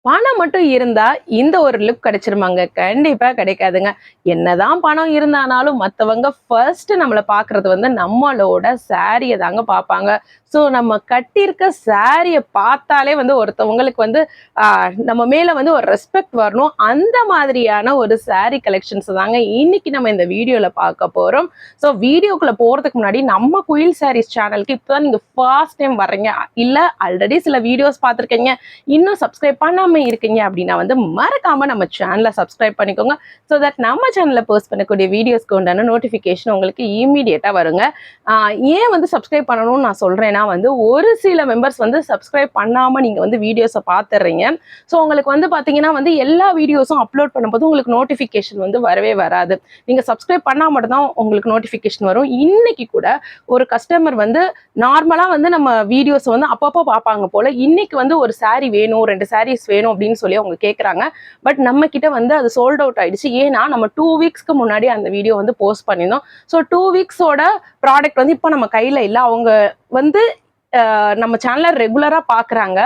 பணம் மட்டும் இருந்தா இந்த ஒரு லுக் கிடைச்சிருமாங்க? கண்டிப்பா கிடைக்காதுங்க. என்னதான் பணம் இருந்தானாலும் மத்தவங்க ஃபர்ஸ்ட் நம்மள பார்க்குறது வந்து நம்மளோட சாரிய தாங்க பார்ப்பாங்க. ஸோ நம்ம கட்டியிருக்க சாரிய பார்த்தாலே வந்து ஒருத்தவங்களுக்கு வந்து நம்ம மேல வந்து ஒரு ரெஸ்பெக்ட் வரணும். அந்த மாதிரியான ஒரு சாரி கலெக்ஷன்ஸ் தாங்க இன்னைக்கு நம்ம இந்த வீடியோல பார்க்க போறோம். ஸோ வீடியோக்குள்ள போறதுக்கு முன்னாடி நம்ம குயில் சாரீஸ் சேனலுக்கு இப்பதான் நீங்க ஃபர்ஸ்ட் டைம் வர்றீங்க, இல்ல ஆல்ரெடி சில வீடியோஸ் பார்த்துருக்கீங்க, இன்னும் சப்ஸ்கிரைப் பண்ணாம இருக்கீங்க அப்படின்னா வந்து மறக்காம நம்ம சேனலை சப்ஸ்கிரைப் பண்ணிக்கோங்க. ஸோ தட் நம்ம சேனல்ல போஸ்ட் பண்ணக்கூடிய வீடியோஸ்க்கு உண்டான நோட்டிஃபிகேஷன் உங்களுக்கு இமீடியட்டா வருங்க. ஏன் வந்து சப்ஸ்கிரைப் பண்ணணும்னு நான் சொல்றேன்னா வந்து ஒரு சில மெம்பர்ஸ் வந்து சப்ஸ்கிரைப் பண்ணாம நீங்க வந்து வீடியோஸை பார்த்துடுறீங்க. ஸோ உங்களுக்கு வந்து பாத்தீங்கன்னா வந்து எல்லா வீடியோஸும் அப்லோட் பண்ணும்போது உங்களுக்கு நோட்டிஃபிகேஷன் வந்து வரவே வராது. நீங்க சப்ஸ்கிரைப் பண்ணா மட்டும் தான் உங்களுக்கு நோட்டிஃபிகேஷன் வரும். இன்னைக்கு கூட ஒரு கஸ்டமர் வந்து நார்மலா வந்து நம்ம வீடியோஸ் வந்து அப்பப்போ பார்ப்பாங்க போல, இன்னைக்கு வந்து ஒரு சாரி வேணும், 2 சாரீஸ் வேணும் அப்படின்னு சொல்லி அவங்க கேட்குறாங்க. பட் நம்ம கிட்ட வந்து அது சோல்ட் அவுட் ஆயிடுச்சு. ஏன்னா நம்ம 2 வீக்ஸ்க்கு முன்னாடி அந்த வீடியோ வந்து போஸ்ட் பண்ணியிருந்தோம். ஸோ 2 வீக்ஸோட ப்ராடக்ட் வந்து இப்போ நம்ம கையில் இல்லை. அவங்க வந்து நம்ம சேனலை ரெகுலரா பாக்குறாங்க.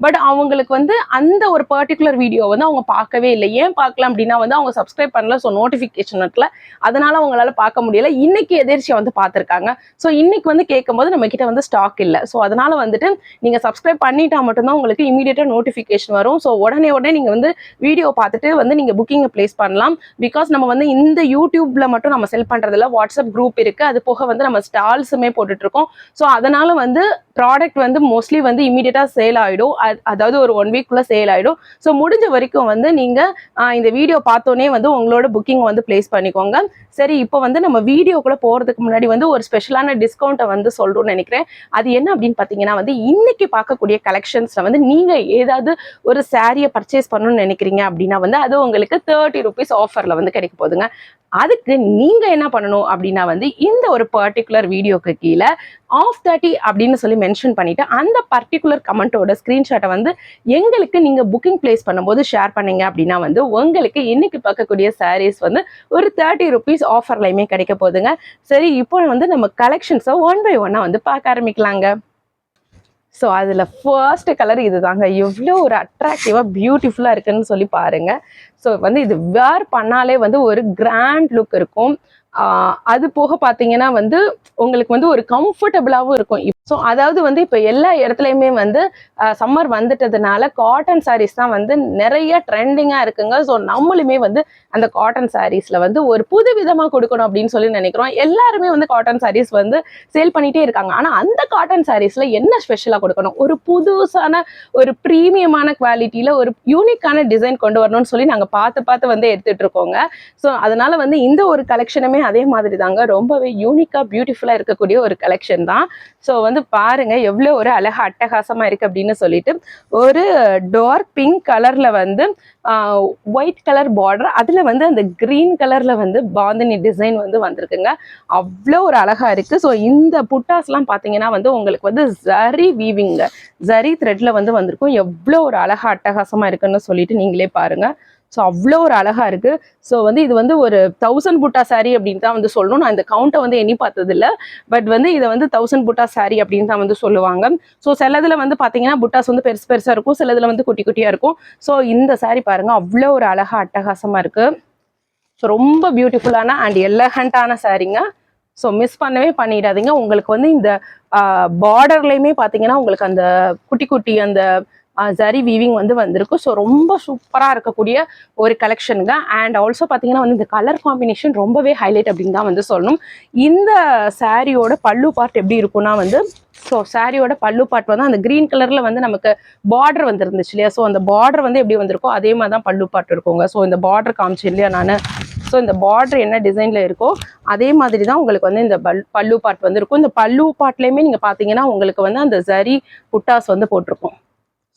பட் அவங்களுக்கு வந்து அந்த ஒரு பர்டிகுலர் வீடியோ வந்து அவங்க பார்க்கவே இல்லை. ஏன் பார்க்கலாம் அப்படின்னா வந்து அவங்க சப்ஸ்கிரைப் பண்ணல. ஸோ நோட்டிஃபிகேஷன் இருக்கல, அதனால அவங்களால பார்க்க முடியல. இன்னைக்கு எதிர்ச்சியா வந்து பார்த்துருக்காங்க. ஸோ இன்னைக்கு வந்து கேட்கும்போது நம்ம கிட்ட வந்து ஸ்டாக் இல்லை. ஸோ அதனால வந்துட்டு நீங்க சப்ஸ்கிரைப் பண்ணிட்டா மட்டும்தான் உங்களுக்கு இமீடியட்டா நோட்டிஃபிகேஷன் வரும். ஸோ உடனே நீங்க வந்து வீடியோ பார்த்துட்டு வந்து நீங்க புக்கிங்கை பிளேஸ் பண்ணலாம். பிகாஸ் நம்ம வந்து இந்த யூடியூப்ல மட்டும் நம்ம செல் பண்றதுல வாட்ஸ்அப் குரூப் இருக்கு, அது போக வந்து நம்ம ஸ்டால்ஸுமே போட்டுட்டு இருக்கோம். ஸோ அதனால வந்து ப்ராடக்ட் வந்து மோஸ்ட்லி வந்து இமீடியட்டா சேல் ஆயிடும். அதாவது ஒரு 1 வீக்குள்ள சேல் ஆயிடும். ஸோ முடிஞ்ச வரைக்கும் வந்து நீங்க இந்த வீடியோ பார்த்தோன்னே வந்து உங்களோட புக்கிங் வந்து பிளேஸ் பண்ணிக்கோங்க. சரி, இப்போ வந்து நம்ம வீடியோக்குள்ள போறதுக்கு முன்னாடி வந்து ஒரு ஸ்பெஷலான டிஸ்கவுண்ட்டை வந்து சொல்றோம்னு நினைக்கிறேன். அது என்ன அப்படின்னு பார்த்தீங்கன்னா வந்து இன்னைக்கு பார்க்கக்கூடிய கலெக்ஷன்ஸ்ல வந்து நீங்க ஏதாவது ஒரு சாரியை பர்ச்சேஸ் பண்ணணும்னு நினைக்கிறீங்க அப்படின்னா வந்து அது உங்களுக்கு 30 rupees ஆஃபர்ல வந்து கிடைக்க போகுதுங்க. அதுக்கு நீங்க என்ன பண்ணணும் அப்படின்னா வந்து இந்த ஒரு பர்டிகுலர் வீடியோக்கு கீழே ஆஃப் 30 அப்படின்னு சொல்லி மென்ஷன் பண்ணிட்டு அந்த பர்டிகுலர் கமெண்டோட ஸ்கிரீன்ஷாட்டை வந்து எங்களுக்கு நீங்க புக்கிங் பிளேஸ் பண்ணும்போது ஷேர் பண்ணீங்க அப்படின்னா வந்து உங்களுக்கு இன்னைக்கு பார்க்கக்கூடிய சாரீஸ் வந்து ஒரு 30 rupees ஆஃபர்லையுமே கிடைக்க போகுதுங்க. சரி, இப்போ வந்து நம்ம கலெக்ஷன்ஸை 1 by 1 வந்து பார்க்க ஆரம்பிக்கலாங்க. ஸோ அதில் ஃபர்ஸ்ட் கலர் இது தாங்க. எவ்வளோ ஒரு அட்ராக்டிவாக பியூட்டிஃபுல்லாக இருக்குன்னு சொல்லி பாருங்க. ஸோ வந்து இது வேர் பண்ணாலே வந்து ஒரு கிராண்ட் லுக் இருக்கும். அது போக பார்த்தீங்கன்னா வந்து உங்களுக்கு வந்து ஒரு கம்ஃபர்டபுளாகவும் இருக்கும். ஸோ அதாவது வந்து இப்போ எல்லா இடத்துலையுமே வந்து சம்மர் வந்துட்டதுனால காட்டன் சாரீஸ் தான் வந்து நிறைய ட்ரெண்டிங்காக இருக்குங்க. ஸோ நம்மளுமே வந்து அந்த காட்டன் சாரீஸில் வந்து ஒரு புது விதமாக கொடுக்கணும் அப்படின்னு சொல்லி நினைக்கிறோம். எல்லாருமே வந்து காட்டன் சாரீஸ் வந்து சேல் பண்ணிகிட்டே இருக்காங்க. ஆனால் அந்த காட்டன் சாரீஸில் என்ன ஸ்பெஷலாக கொடுக்கணும், ஒரு புதுசான ஒரு ப்ரீமியமான குவாலிட்டியில் ஒரு யூனிக்கான டிசைன் கொண்டு வரணும்னு சொல்லி நாங்கள் பார்த்து வந்து எடுத்துகிட்டு இருக்கோங்க. ஸோ அதனால வந்து இந்த ஒரு கலெக்ஷனுமே அதே மாதிரி தாங்க, ரொம்பவே யூனிக்காக பியூட்டிஃபுல்லாக இருக்கக்கூடிய ஒரு கலெக்ஷன் தான். ஸோ வந்து பாருங்க எவ்வளோ ஒரு அழகா அட்டகாசமா இருக்கு அப்படின்னு சொல்லிட்டு ஒரு டார்க் பிங்க் கலர்ல வந்து ஒயிட் கலர் பார்டர், அதுல வந்து அந்த கிரீன் கலர்ல வந்து பாந்தினி டிசைன் வந்து வந்திருக்குங்க. அவ்வளோ ஒரு அழகா இருக்கு. ஸோ இந்த புட்டாஸ்லாம் பார்த்தீங்கன்னா வந்து உங்களுக்கு வந்து ஜரி வீவிங், ஜரி த்ரெட்ல வந்து வந்திருக்கும். எவ்வளோ ஒரு அழகா அட்டகாசமா இருக்குன்னு சொல்லிட்டு நீங்களே பாருங்க. ஸோ அவ்வளோ ஒரு அழகா இருக்கு. ஸோ வந்து இது வந்து ஒரு 1000 புட்டா சாரி அப்படின்னு தான் வந்து சொல்லணும். நான் இந்த கவுண்டை வந்து எண்ணி பார்த்தது இல்லை. பட் வந்து இதை வந்து 1000 புட்டா சாரி அப்படின்னு தான் வந்து சொல்லுவாங்க. ஸோ சிலதுல வந்து பார்த்தீங்கன்னா புட்டாஸ் வந்து பெருசு பெருசாக இருக்கும், சிலதுல வந்து குட்டி குட்டியாக இருக்கும். ஸோ இந்த சாரி பாருங்க அவ்வளோ ஒரு அழகா அட்டகாசமா இருக்கு. ஸோ ரொம்ப பியூட்டிஃபுல்லான அண்ட் எலகண்டான சாரிங்க. ஸோ மிஸ் பண்ணவே பண்ணிடாதீங்க. உங்களுக்கு வந்து இந்த பார்டர்லையுமே பார்த்தீங்கன்னா உங்களுக்கு அந்த குட்டி குட்டி அந்த ஜரி வீவிங் வந்து வந்திருக்கும். ஸோ ரொம்ப சூப்பராக இருக்கக்கூடிய ஒரு கலெக்ஷனுங்க. அண்ட் ஆல்சோ பார்த்தீங்கன்னா வந்து இந்த கலர் காம்பினேஷன் ரொம்பவே ஹைலைட் அப்படின்னு தான் வந்து சொல்லணும். இந்த சாரியோட பல்லு பார்ட் எப்படி இருக்கும்னா வந்து, ஸோ சாரியோட பல்லு பார்ட் வந்து அந்த கிரீன் கலர்ல வந்து நமக்கு பார்டர் வந்து இருந்துச்சு இல்லையா, ஸோ அந்த பார்டர் வந்து எப்படி வந்திருக்கோ அதே மாதிரி தான் பல்லு பார்ட் இருக்குங்க. ஸோ இந்த பார்டர் காமிச்சு இல்லையா நான், ஸோ இந்த பார்டர் என்ன டிசைன்ல இருக்கோ அதே மாதிரி தான் உங்களுக்கு வந்து இந்த பல்லு பார்ட் வந்து இருக்கும். இந்த பல்லு பார்ட்லையுமே நீங்கள் பார்த்தீங்கன்னா உங்களுக்கு வந்து அந்த ஜரி புட்டாஸ் வந்து போட்டிருக்கும்.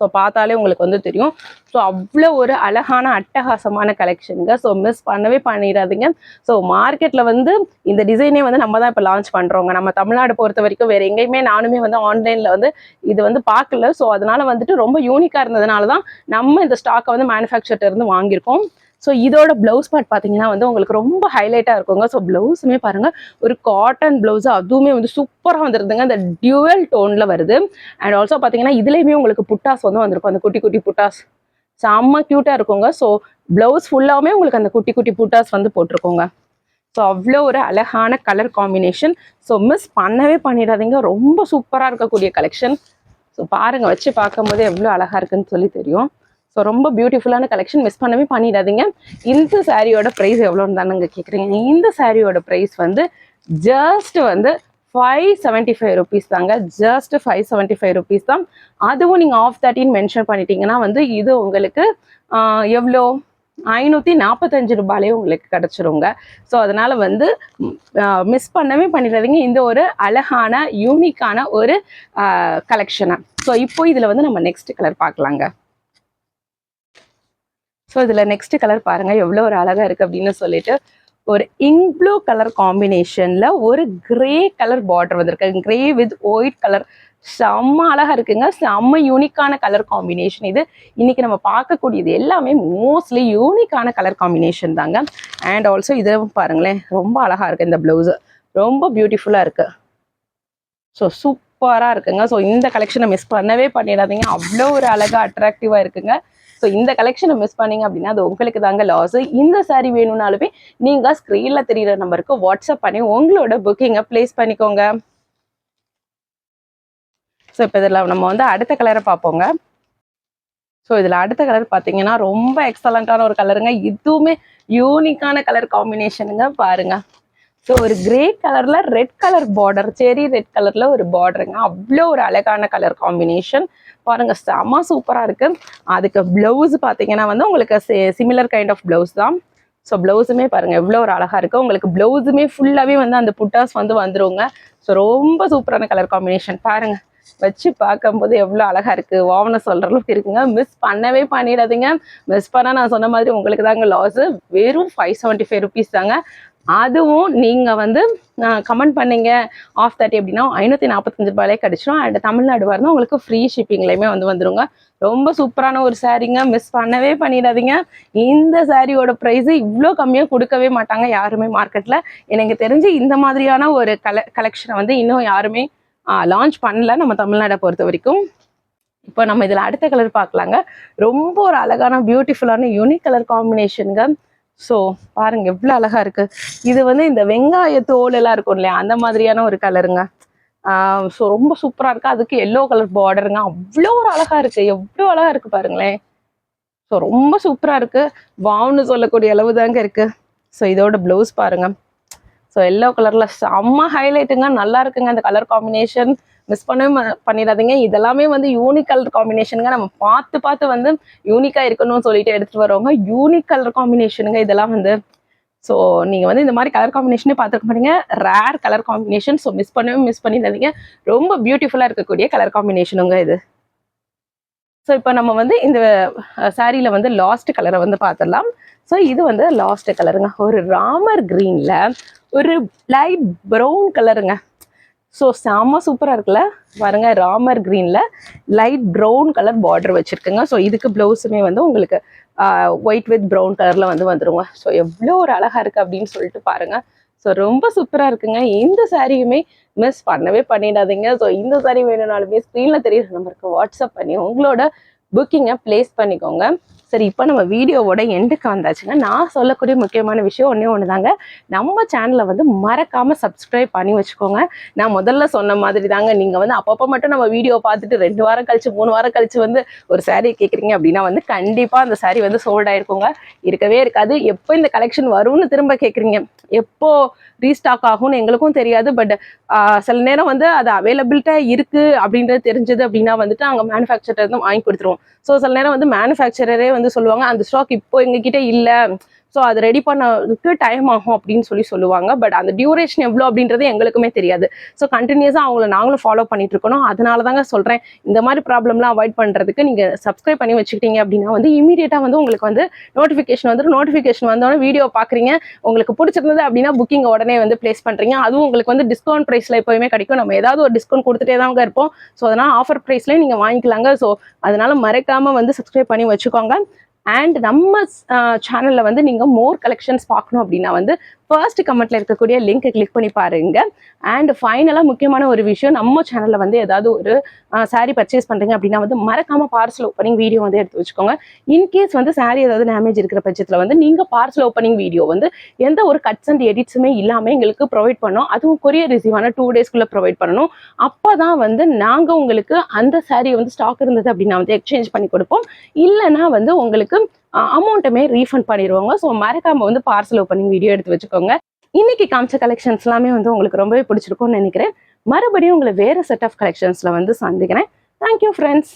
ஸோ பார்த்தாலே உங்களுக்கு வந்து தெரியும். ஸோ அவ்வளோ ஒரு அழகான அட்டகாசமான கலெக்ஷனுங்க. ஸோ மிஸ் பண்ணவே பண்ணிடாதீங்க. ஸோ மார்க்கெட்டில் வந்து இந்த டிசைனே வந்து நம்ம தான் இப்போ லான்ச் பண்ணுறோங்க. நம்ம தமிழ்நாடு பொறுத்த வரைக்கும் வேறு எங்கேயுமே நானுமே வந்து ஆன்லைனில் வந்து இது வந்து பார்க்கல. ஸோ அதனால வந்துட்டு ரொம்ப யூனிக்காக இருந்ததுனால தான் நம்ம இந்த ஸ்டாக்கை வந்து மேனுஃபேக்சர்ட்ட இருந்து வாங்கியிருக்கோம். ஸோ இதோட பிளவுஸ் பார்ட் பார்த்தீங்கன்னா வந்து உங்களுக்கு ரொம்ப ஹைலைட்டாக இருக்குங்க. ஸோ பிளவுஸுமே பாருங்கள் ஒரு காட்டன் பிளவுஸு, அதுவுமே வந்து சூப்பராக வந்துருதுங்க. அந்த டியூவல் டோனில் வருது. அண்ட் ஆல்சோ பார்த்தீங்கன்னா இதுலேயுமே உங்களுக்கு புட்டாஸ் வந்து வந்திருக்கும், அந்த குட்டி குட்டி புட்டாஸ். செம்ம க்யூட்டாக இருக்குங்க. ஸோ ப்ளவுஸ் ஃபுல்லாகவே உங்களுக்கு அந்த குட்டி குட்டி புட்டாஸ் வந்து போட்டிருக்கோங்க. ஸோ அவ்வளோ ஒரு அழகான கலர் காம்பினேஷன். ஸோ மிஸ் பண்ணவே பண்ணிடாதீங்க. ரொம்ப சூப்பராக இருக்கக்கூடிய கலெக்ஷன். ஸோ பாருங்கள், வச்சு பார்க்கும்போது எவ்வளோ அழகாக இருக்குன்னு சொல்லி தெரியும். ஸோ ரொம்ப பியூட்டிஃபுல்லான கலெக்ஷன், மிஸ் பண்ணவே பண்ணிடாதீங்க. இந்த சாரியோட ப்ரைஸ் எவ்வளோன்னு தானங்க கேட்குறீங்க. இந்த சாரியோட ப்ரைஸ் வந்து ஜஸ்ட் வந்து 575 rupees தாங்க. ஜஸ்ட் 575 rupees தான். அதுவும் நீங்கள் ஆஃப் 13 மென்ஷன் பண்ணிட்டீங்கன்னா வந்து இது உங்களுக்கு எவ்வளோ 545 ரூபாயிலே உங்களுக்கு கிடச்சிருங்க. ஸோ அதனால் வந்து மிஸ் பண்ணவே பண்ணிடாதீங்க இந்த ஒரு அழகான யூனிக்கான ஒரு கலெக்ஷனை. ஸோ இப்போ இதில் வந்து நம்ம நெக்ஸ்ட் கலர் பார்க்கலாங்க. ஸோ இதில் நெக்ஸ்ட் கலர் பாருங்கள் எவ்வளோ ஒரு அழகாக இருக்குது அப்படின்னு சொல்லிட்டு, ஒரு இங்க் ப்ளூ கலர் காம்பினேஷனில் ஒரு கிரே கலர் பார்டர் வந்திருக்கு. கிரே வித் ஒயிட் கலர் செம்ம அழகாக இருக்குங்க. செம்ம யூனிக்கான கலர் காம்பினேஷன் இது. இன்றைக்கி நம்ம பார்க்கக்கூடியது எல்லாமே மோஸ்ட்லி யூனிக்கான கலர் காம்பினேஷன் தாங்க. அண்ட் ஆல்சோ இதை பாருங்களேன், ரொம்ப அழகாக இருக்குது. இந்த ப்ளவுஸு ரொம்ப பியூட்டிஃபுல்லாக இருக்குது. ஸோ சூப்பராக இருக்குங்க. ஸோ இந்த கலெக்ஷனை மிஸ் பண்ணவே பண்ணிடாதீங்க. அவ்வளோ ஒரு அழகாக அட்ராக்டிவாக இருக்குங்க. ஸோ இந்த கலெக்ஷனை மிஸ் பண்ணீங்க அப்படின்னா அது உங்களுக்கு தாங்க லாஸு. இந்த சாரீ வேணும்னாலுமே நீங்கள் ஸ்க்ரீனில் தெரிகிற நம்பருக்கு வாட்ஸ்அப் பண்ணி உங்களோட புக்கிங்கை ப்ளேஸ் பண்ணிக்கோங்க. ஸோ இப்போ இதில் நம்ம வந்து அடுத்த கலரை பார்ப்போங்க. ஸோ இதில் அடுத்த கலர் பார்த்தீங்கன்னா ரொம்ப எக்ஸலண்ட்டான ஒரு கலருங்க. இதுவுமே யூனிக்கான கலர் காம்பினேஷனுங்க. பாருங்கள், ஸோ ஒரு கிரே கலரில் ரெட் கலர் பார்டர், செரி ரெட் கலரில் ஒரு பார்டருங்க. அவ்வளோ ஒரு அழகான கலர் காம்பினேஷன் பாருங்கள், செம்ம சூப்பராக இருக்குது. அதுக்கு ப்ளவுஸ் பார்த்தீங்கன்னா வந்து உங்களுக்கு சிமிலர் கைண்ட் ஆஃப் ப்ளவுஸ் தான். ஸோ ப்ளவுஸுமே பாருங்கள் எவ்வளோ ஒரு அழகாக இருக்குது. உங்களுக்கு ப்ளவுஸுமே ஃபுல்லாகவே வந்து அந்த புட்டாஸ் வந்து வந்துருங்க. ஸோ ரொம்ப சூப்பரான கலர் காம்பினேஷன் பாருங்கள், வச்சு பார்க்கும்போது எவ்வளோ அழகாக இருக்குது, வாவனை சொல்கிற அளவுக்கு இருக்குங்க. மிஸ் பண்ணவே பண்ணிடாதீங்க. மிஸ் பண்ணால் நான் சொன்ன மாதிரி உங்களுக்கு தாங்க லாஸு. வெறும் 575 rupees தாங்க. அதுவும் நீங்கள் வந்து கமெண்ட் பண்ணீங்க ஆஃப் 30 அப்படின்னா 545 ரூபாயிலே கிடச்சிடும். அண்ட் தமிழ்நாடு வரணும் உங்களுக்கு ஃப்ரீ ஷிப்பிங்லேயுமே வந்துருங்க. ரொம்ப சூப்பரான ஒரு சாரீங்க, மிஸ் பண்ணவே பண்ணிடாதீங்க. இந்த சாரியோட ப்ரைஸு இவ்வளோ கம்மியாக கொடுக்கவே மாட்டாங்க யாருமே மார்க்கெட்டில். எனக்கு தெரிஞ்சு இந்த மாதிரியான ஒரு கலெக்ஷனை வந்து இன்னும் யாருமே லான்ச் பண்ணல நம்ம தமிழ்நாடை பொறுத்த வரைக்கும். இப்போ நம்ம இதில் அடுத்த கலர் பார்க்கலாங்க. ரொம்ப ஒரு அழகான பியூட்டிஃபுல்லான யூனிக் கலர் காம்பினேஷனுங்க. ஸோ பாருங்கள் எவ்வளோ அழகாக இருக்குது. இது வந்து இந்த வெங்காய தோல் எல்லாம் இருக்கும் இல்லையா, அந்த மாதிரியான ஒரு கலருங்க. ஸோ ரொம்ப சூப்பராக இருக்குது. அதுக்கு எல்லோ கலர் பார்டருங்க. அவ்வளோ ஒரு அழகாக இருக்குது, எவ்வளோ அழகாக இருக்குது பாருங்களேன். ஸோ ரொம்ப சூப்பராக இருக்குது. வாவ்னு சொல்லக்கூடிய அளவு தாங்க இருக்குது. ஸோ இதோட ப்ளவுஸ் பாருங்கள். ஸோ எல்லோ கலரில் செம்ம ஹைலைட்டுங்க, நல்லா இருக்குங்க இந்த கலர் காம்பினேஷன். மிஸ் பண்ணவே பண்ணிடாதீங்க. இதெல்லாமே வந்து யூனிக் கலர் காம்பினேஷனுங்க. நம்ம பார்த்து வந்து யூனிக்காக இருக்கணும்னு சொல்லிட்டு எடுத்துகிட்டு வரவங்க யூனிக் கலர் காம்பினேஷனுங்க இதெல்லாம் வந்து. ஸோ நீங்கள் வந்து இந்த மாதிரி கலர் காம்பினேஷனே பார்த்துருக்க மாட்டீங்க, rare colour combination. So miss பண்ணிடாதீங்க. ரொம்ப பியூட்டிஃபுல்லாக இருக்கக்கூடிய கலர் காம்பினேஷனுங்க இது. ஸோ இப்போ நம்ம வந்து இந்த சாரியில் வந்து லாஸ்ட் கலரை வந்து பார்த்துடலாம். ஸோ இது வந்து லாஸ்ட் கலருங்க. ஒரு ராமர் க்ரீனில் ஒரு லைட் ப்ரௌன் கலருங்க. ஸோ செம்ம சூப்பராக இருக்குல்ல பாருங்க, ராமர் க்ரீனில் லைட் ப்ரௌன் கலர் பார்டர் வச்சுருக்குங்க. ஸோ இதுக்கு ப்ளவுஸுமே வந்து உங்களுக்கு ஒயிட் வித் ப்ரௌன் கலரில் வந்துருங்க. ஸோ எவ்வளோ ஒரு அழகாக இருக்குது அப்படின்னு சொல்லிட்டு பாருங்கள். ஸோ ரொம்ப சூப்பராக இருக்குங்க. இந்த சாரியுமே மிஸ் பண்ணவே பண்ணிடாதீங்க. ஸோ இந்த சாரி வேணும்னாலுமே ஸ்க்ரீனில் தெரியுற நம்பருக்கு வாட்ஸ்அப் பண்ணி உங்களோட புக்கிங்கை ப்ளேஸ் பண்ணிக்கோங்க. சரி, இப்போ நம்ம வீடியோவோட எண்டுக்கு வந்தாச்சுங்க. நான் சொல்லக்கூடிய முக்கியமான விஷயம் ஒன்று தாங்க, நம்ம சேனலை வந்து மறக்காமல் சப்ஸ்கிரைப் பண்ணி வச்சுக்கோங்க. நான் முதல்ல சொன்ன மாதிரி தாங்க, நீங்கள் வந்து அப்பப்போ மட்டும் நம்ம வீடியோ பார்த்துட்டு 2 வாரம் கழிச்சு 3 வாரம் கழிச்சு வந்து ஒரு சாரீ கேட்குறீங்க அப்படின்னா வந்து கண்டிப்பாக அந்த சாரீ வந்து சோல்ட் ஆயிருக்குங்க, இருக்கவே இருக்காது. எப்போ இந்த கலெக்ஷன் வரும்னு திரும்ப கேட்குறீங்க, எப்போ ரீஸ்டாக் ஆகும்னு எங்களுக்கும் தெரியாது. பட் சில நேரம் வந்து அது அவைலபிலிட்டாக இருக்குது அப்படின்றது தெரிஞ்சது அப்படின்னா வந்துட்டு அங்கே மேனுஃபேக்சரர் தான் வாங்கி கொடுத்துருவோம். ஸோ சில நேரம் வந்து மேனுஃபேக்சரரே வந்து சொல்லுவாங்க அந்த ஸ்டாக் இப்போ எங்ககிட்ட இல்லை, ஸோ அது ரெடி பண்ணதுக்கு டைம் ஆகும் அப்படின்னு சொல்லுவாங்க. பட் அந்த டியூரேஷன் எவ்வளோ அப்படின்றது எங்களுக்குமே தெரியாது. ஸோ கண்டினியூஸாக அவங்கள நாங்களும் ஃபாலோ பண்ணிட்டு இருக்கணும். அதனால தாங்க சொல்கிறேன், இந்த மாதிரி ப்ராப்ளம்லாம் அவாய்ட் பண்ணுறதுக்கு நீங்கள் சப்ஸ்கிரைப் பண்ணி வச்சுக்கிட்டீங்க அப்படின்னா வந்து இமீடியட்டாக வந்து உங்களுக்கு வந்து நோட்டிஃபிகேஷன் வந்தோடனே வீடியோ பார்க்குறீங்க, உங்களுக்கு பிடிச்சிருந்தது அப்படின்னா புக்கிங் உடனே வந்து ப்ளேஸ் பண்ணுறீங்க. அதுவும் உங்களுக்கு வந்து டிஸ்கவுண்ட் ப்ரைஸில் எப்போயுமே கிடைக்கும். நம்ம ஏதாவது ஒரு டிஸ்கவுண்ட் கொடுத்துட்டே தாங்க இருப்போம். ஸோ அதனால் ஆஃபர் ப்ரைஸ்லேயே நீங்கள் வாங்கிக்கலாங்க. ஸோ அதனால் மறக்காமல் வந்து சப்ஸ்கிரைப் பண்ணி வச்சுக்கோங்க. அண்ட் நம்ம சேனலில் வந்து நீங்கள் மோர் கலெக்ஷன்ஸ் பார்க்கணும் அப்படின்னா வந்து ஃபர்ஸ்ட் கமெண்ட்ல இருக்கக்கூடிய லிங்க் கிளிக் பண்ணி பாருங்க. அண்ட் ஃபைனலா முக்கியமான ஒரு விஷயம், நம்ம சேனல்ல வந்து ஏதாவது ஒரு சாரி பர்ச்சேஸ் பண்றீங்க அப்படின்னா வந்து மறக்காம பார்சல் ஓப்பனிங் வீடியோ வந்து எடுத்து வச்சுக்கோங்க. இன்கேஸ் வந்து சாரி ஏதாவது டேமேஜ் இருக்கிற பட்சத்துல வந்து நீங்க பார்சல் ஓப்பனிங் வீடியோ வந்து எந்த ஒரு கட்ஸ் அண்ட் எடிட்ஸுமே இல்லாம எங்களுக்கு ப்ரொவைட் பண்ணோம். அதுவும் கொரியர் ரிசீவ் ஆன 2 டேஸ்க்குள்ள ப்ரொவைட் பண்ணணும். அப்பதான் வந்து நாங்க உங்களுக்கு அந்த சாரி வந்து ஸ்டாக் இருந்தது அப்படின்னா வந்து எக்ஸ்சேஞ்ச் பண்ணி கொடுப்போம். இல்லைன்னா வந்து உங்களுக்கு அமௌண்ட்டுமே ரீஃபண்ட் பண்ணிடுவாங்க. ஸோ மறக்காம வந்து பார்சல் ஓப்பனிங் வீடியோ எடுத்து வச்சுக்கோங்க. இன்னைக்கு காமிச்ச கலெக்ஷன்ஸ் எல்லாமே வந்து உங்களுக்கு ரொம்பவே பிடிச்சிருக்கும்னு நினைக்கிறேன். மறுபடியும் உங்களை வேற செட் ஆஃப் கலெக்ஷன்ஸ்ல வந்து சந்திக்கிறேன். Thank you friends.